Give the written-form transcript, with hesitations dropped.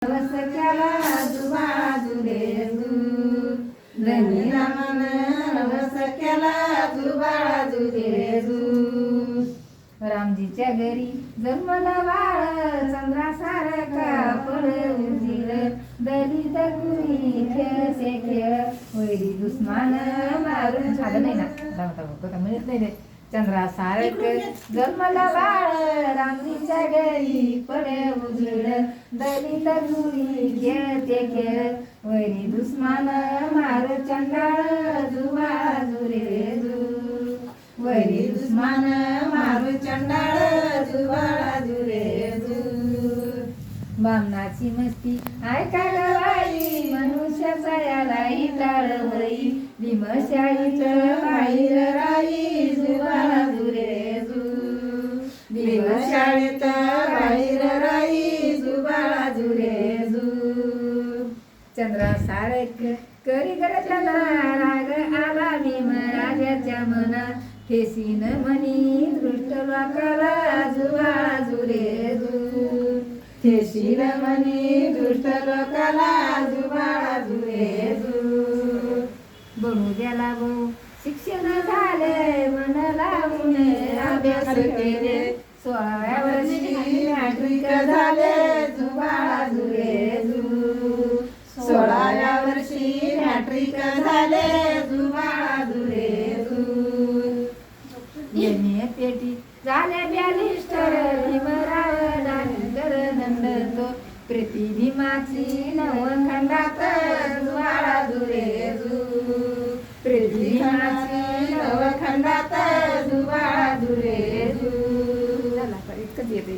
वस केला जुबाजू रे जू धनीला मन वस केला जुबाजू रे जू रामजीच्या घरी जन्मला बाळ चंद्रासारखा पडे उजीर दलित कुणी खेळसे खेळ वैरी दुश्मन मारून झालं नाही ना मिळत नाही रे चंद्रासारखं जन्मला बाळ रामजीच्या घरी पडे उजीर दलित कुणी खेळते खेळ वैरी दुश्मन मार चंडाळ जुबाजू रे जू वैरी दुश्मन मारू चंडाळ जुबाजू रे जू बामणाची मस्ती ऐका गवाई मनुष्याचा यालाही टाळ होई भीमशाळीचं बाहेर राई जुबाजू रे जू भीमशाळीत बाहेर राई जुबाजू रे जू चंद्रासारख करी गर चंद्रा राग आला भीमराजाच्या मनात ठेसीन म्हणी दृष्ट लोकाला जुबाजू रे जू ठेसीन म्हणी दृष्ट लोकाला जुबाजू रे जू बनू द्याला भाऊ शिक्षण झाले मन लावून अभ्यास केले 16व्या वर्षी मॅट्रिक झाले जुबाजू रे जू 16व्या वर्षी मॅट्रिक झाले जुबाजू रे जू येणे पेटी झाले बॅलिस्टर भीमराव डांगर नंदतो प्रीती भीमाची नवखंडात जुबाजू रे जू प्रीती भीमाची नवखंडात जुबाजू रे जू. इतकंच येते.